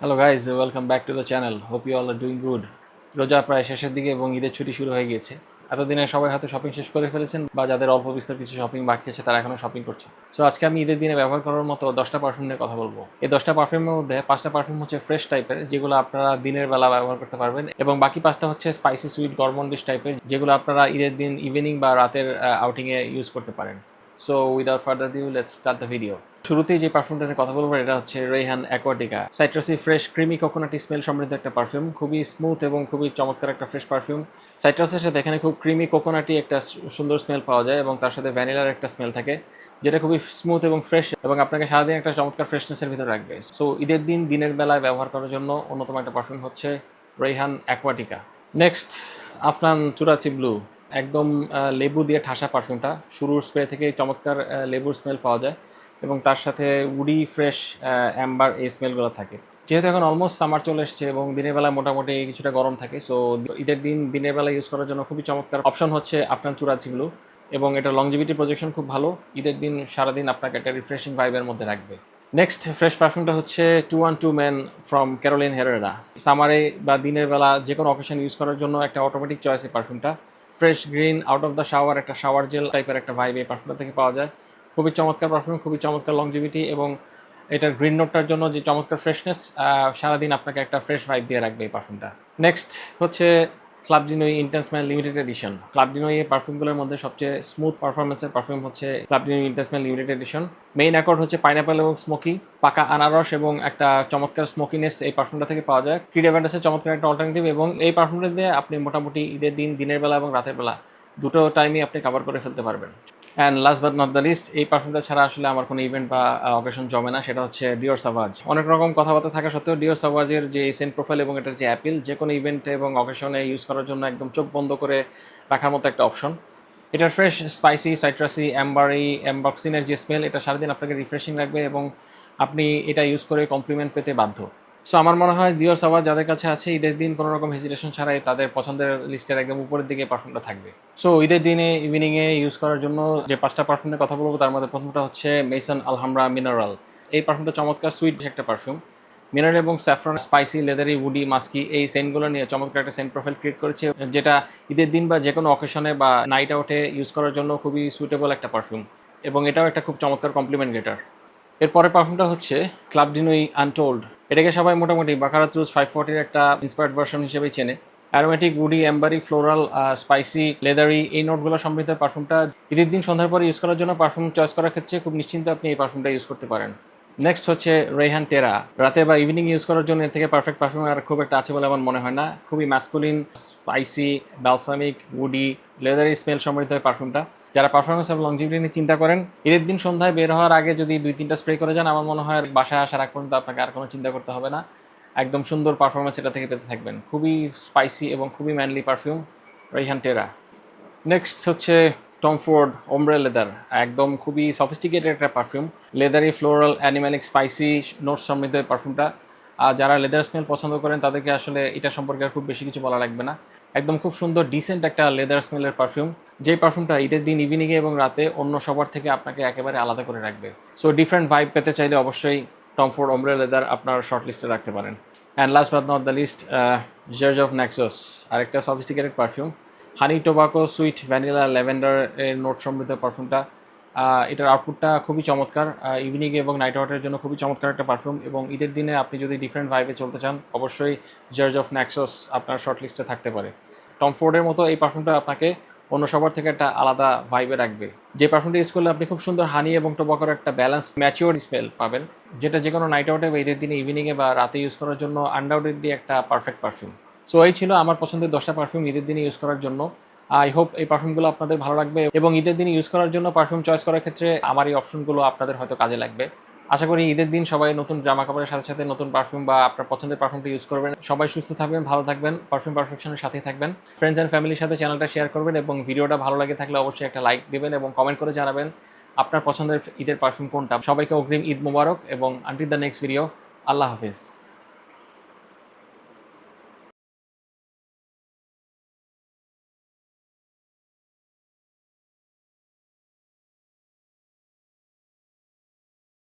Hello guys, welcome back to the channel. Hope you all are doing good. রোজা প্রায় শেষের দিকে এবং ঈদের ছুটি শুরু হয়ে গিয়েছে। এতদিনে সবাই হয়তো শপিং শেষ করে ফেলেছেন বা যাদের অল্প বিস্তর কিছু শপিং বাকি আছে তারা এখনও শপিং করছে। সো আজকে আমি ঈদের দিনে ব্যবহার করার মতো 10টা পারফিউম নিয়ে কথা বলবো। এই 10টা পারফিউমের মধ্যে 5টা পারফিউম হচ্ছে ফ্রেশ টাইপের, যেগুলো আপনারা দিনের বেলা ব্যবহার করতে পারবেন, এবং বাকি 5টা হচ্ছে স্পাইসি সুইট গরমন্ডিশ টাইপের, যেগুলো আপনারা ঈদের দিন ইভিনিং বা রাতের আউটিংয়ে ইউজ করতে পারেন। So without further ado, let's start the video. শুরুতেই যে পারফিউমটা নিয়ে কথা বলবো এটা হচ্ছে Rayhaan Aquatica. Citrusy fresh creamy coconutty smell সমৃদ্ধ একটা পারফিউম, খুবই স্মুথ এবং খুবই চমৎকার একটা ফ্রেশ পারফিউম। সাইট্রাসের সাথে এখানে খুব ক্রিমি কোকোনাটি একটা সুন্দর স্মেল পাওয়া যায় এবং তার সাথে ভ্যানিলার একটা স্মেল থাকে, যেটা খুবই স্মুথ এবং ফ্রেশ এবং আপনাকে সারাদিন একটা চমৎকার ফ্রেশনেসের ভিতরে রাখবে। সো ঈদের দিন দিনের বেলায় ব্যবহার করার জন্য অন্যতম একটা পারফিউম হচ্ছে রেহান অ্যাকোয়াটিকা। নেক্সট, আফনান চুরাচি ব্লু। একদম লেবু দিয়ে ঠাসা পারফিউমটা, শুরুর স্প্রে থেকে চমৎকার লেবুর স্মেল পাওয়া যায় এবং তার সাথে উডি ফ্রেশ অ্যাম্বার এই স্মেলগুলো থাকে। যেহেতু এখন অলমোস্ট সামার চলে এসছে এবং দিনের বেলা মোটামুটি কিছুটা গরম থাকে, সো ঈদের দিন দিনের বেলা ইউজ করার জন্য খুবই চমৎকার অপশন হচ্ছে আপনার চুরাচিগুলো, এবং এটা লংজিভিটি প্রজেকশন খুব ভালো। ঈদের দিন সারাদিন আপনাকে একটা রিফ্রেশিং ভাইবের মধ্যে রাখবে। নেক্সট ফ্রেশ পারফিউমটা হচ্ছে 212 ম্যান ফ্রম ক্যারোলিন হেরেরা। সামারে বা দিনের বেলা যে কোনো অকেশন ইউজ করার জন্য একটা অটোমেটিক চয়েস এই পারফিউমটা। Fresh green out of the shower, একটা শাওয়ার জেল টাইপের একটা ভাইব এই পারফিউমটা থেকে পাওয়া যায়। খুবই চমৎকার পারফিউম, খুবই চমৎকার লংজিভিটি, এবং এটার গ্রিন নোটটার জন্য যে চমৎকার ফ্রেশনেস, সারাদিন আপনাকে একটা ফ্রেশ ভাইব দিয়ে রাখবে এই পারফিউমটা। নেক্সট হচ্ছে club de nuit intense man limited edition. Club de nuit এই পারফিউমগুলোর মধ্যে সবচেয়ে স্মুথ পারফরমেন্সের পারফিউম হচ্ছে club de nuit intense man limited edition. Main accord হচ্ছে পাইনাপেল এবং স্মোকি, পাকা আনারস এবং একটা চমৎকার স্মোকিনেস এই পারফিউমটা থেকে পাওয়া যায়। ক্রিড অ্যাভেন্টাসের চমৎকার একটা অল্টারনেটিভ, এবং এই পারফিউমটা দিয়ে আপনি মোটামুটি ঈদের দিন দিনের বেলা এবং রাতের বেলা দুটো টাইমই আপনি কভার করে ফেলতে পারবেন। And last but not the least, এই পারফিউমটা ছাড়া আসলে আমার কোনো ইভেন্ট বা অকেশন জমে না, সেটা হচ্ছে ডিওর সাভাজ। অনেক রকম কথাবার্তা থাকা সত্ত্বেও ডিওর সাভাজের যে সেন্ট প্রোফাইল এবং এটার যে অ্যাপিল, যে কোনো ইভেন্টে এবং অকেশনে ইউজ করার জন্য একদম চোখ বন্ধ করে রাখার মতো একটা অপশন। এটার ফ্রেশ স্পাইসি সাইট্রাসি অ্যাম্বারি অ্যাম্বক্সিনের যে স্মেল, এটা সারাদিন আপনাকে রিফ্রেশিং রাখবে এবং আপনি এটা ইউজ করে কমপ্লিমেন্ট পেতে বাধ্য। সো আমার মনে হয় ডিওর সাভাজ যাদের কাছে আছে, ঈদের দিন কোনো রকম হেজিটেশন ছাড়াই তাদের পছন্দের লিস্টের একদম উপরের দিকে পারফিউমটা থাকবে। সো ঈদের দিনে ইভিনিংয়ে ইউজ করার জন্য যে 5টা পারফিউমের কথা বলবো তার মধ্যে প্রথমটা হচ্ছে মেসন আলহামরা মিনারেল। এই পারফিউমটা চমৎকার সুইট একটা পারফিউম। মিনারেল এবং স্যাফরন স্পাইসি লেদারি উডি মাস্কি এই সেন্টগুলো নিয়ে চমৎকার একটা সেন্ট প্রোফাইল ক্রিয়েট করেছে, যেটা ঈদের দিন বা যে কোনো অকেশনে বা নাইট আউটে ইউজ করার জন্য খুবই সুইটেবল একটা পারফিউম, এবং এটাও একটা খুব চমৎকার কমপ্লিমেন্ট গেটার। এরপরের পারফিউমটা হচ্ছে ক্লাব ডিনোই আনটোল্ড। এটাকে সবাই মোটামুটি বাকারাত রুজ 540 একটা ইন্সপায়ার্ড ভার্সন হিসেবেই চেনে। অ্যারোমেটিক উডি অ্যাম্বারি ফ্লোরাল স্পাইসি লেদারি এই নোটগুলো সমৃদ্ধ পারফিউমটা ঈদের দিন সন্ধ্যার পরে ইউজ করার জন্য পারফিউম চয়েস করার ক্ষেত্রে খুব নিশ্চিন্তে আপনি এই পারফিউমটা ইউজ করতে পারেন। নেক্সট হচ্ছে রেহান টেরা। রাতে বা ইভিনিং ইউজ করার জন্য এর থেকে পারফেক্ট পারফিউম আর খুব একটা আছে বলে আমার মনে হয় না। খুবই ম্যাসকুলিন স্পাইসি ব্যালসামিক উডি লেদারি স্মেল সমৃদ্ধ পারফিউমটা। যারা পারফরমেন্স এবং লংজিভিটি নিয়ে চিন্তা করেন, ঈদের দিন সন্ধ্যায় বের হওয়ার আগে যদি 2-3টা স্প্রে করে যান, আমার মনে হয় বাসায় আসার আগ পর্যন্ত আপনাকে আর কোনো চিন্তা করতে হবে না। একদম সুন্দর পারফরমেন্স এটা থেকে পেতে থাকবেন। খুবই স্পাইসি এবং খুবই ম্যানলি পারফিউম রেহান টেরা। নেক্সট হচ্ছে টম ফোর্ড ওমব্রে লেদার। একদম খুবই সফিস্টিকেটেড একটা পারফিউম, লেদারি ফ্লোরাল অ্যানিম্যালিক স্পাইসি নোটস সমৃদ্ধ এই পারফিউমটা। আর যারা লেদার স্মেল পছন্দ করেন তাদেরকে আসলে এটা সম্পর্কে আর খুব বেশি কিছু বলা লাগবে না। একদম খুব সুন্দর ডিসেন্ট একটা লেদার স্মেলের পারফিউম, যেই পারফিউমটা ঈদের দিন ইভিনিংয়ে এবং রাতে অন্য সবার থেকে আপনাকে একেবারে আলাদা করে রাখবে। সো ডিফারেন্ট ভাইব পেতে চাইলে অবশ্যই টম ফোর্ড ওমব্রে লেদার আপনার শর্ট লিস্টে রাখতে পারেন। And last but not the least, Xerjoff Naxos, আরেকটা sophisticated perfume. Honey tobacco sweet vanilla lavender এর নোট সমৃদ্ধ পারফিউমটা। এটার আউটপুটটা খুবই চমৎকার, ইভিনিং এবং নাইট আউটের জন্য খুবই চমৎকার একটা পারফিউম, এবং ঈদের দিনে আপনি যদি ডিফারেন্ট ভাইবে চলতে চান অবশ্যই জার্জ অফ নেক্সস আপনার শর্ট লিস্টে থাকতে পারে। টম ফোর্ডের মতো এই পারফিউমটা আপনাকে অন্য সবার থেকে একটা আলাদা ভাইবে রাখবে। যে পারফিউমটা ইউজ করলে আপনি খুব সুন্দর হানি এবং টোবাকোর একটা ব্যালেন্স ম্যাচিওর স্মেল পাবেন, যেটা যে কোনো নাইট আউটে বা ঈদের দিনে ইভিনিংয়ে বা রাতে ইউজ করার জন্য আনডাউটেডলি একটা পারফেক্ট পারফিউম। সো এই ছিল আমার পছন্দের 10টা পারফিউম ঈদের দিনে ইউজ করার জন্য। আই হোপ এই পারফিউমগুলো আপনাদের ভালো লাগবে, এবং ঈদের দিন ইউজ করার জন্য পারফিউম চয়েস করার ক্ষেত্রে আমার এই অপশনগুলো আপনাদের হয়তো কাজে লাগবে। আশা করি ঈদের দিন সবাই নতুন জামা কাপড়ের সাথে সাথে নতুন পারফিউম বা আপনার পছন্দের পারফিউমটা ইউজ করবেন। সবাই সুস্থ থাকবেন, ভালো থাকবেন, পারফিউম পারফেকশনের সাথেই থাকবেন। ফ্রেন্ডস অ্যান্ড ফ্যামিলির সাথে চ্যানেলটা শেয়ার করবেন, এবং ভিডিওটা ভালো লাগে থাকলে অবশ্যই একটা লাইক দেবেন এবং কমেন্ট করে জানাবেন আপনার পছন্দের ঈদের পারফিউম কোনটা। সবাইকে অগ্রিম ঈদ মোবারক, এবং until the next video, Allah Hafiz.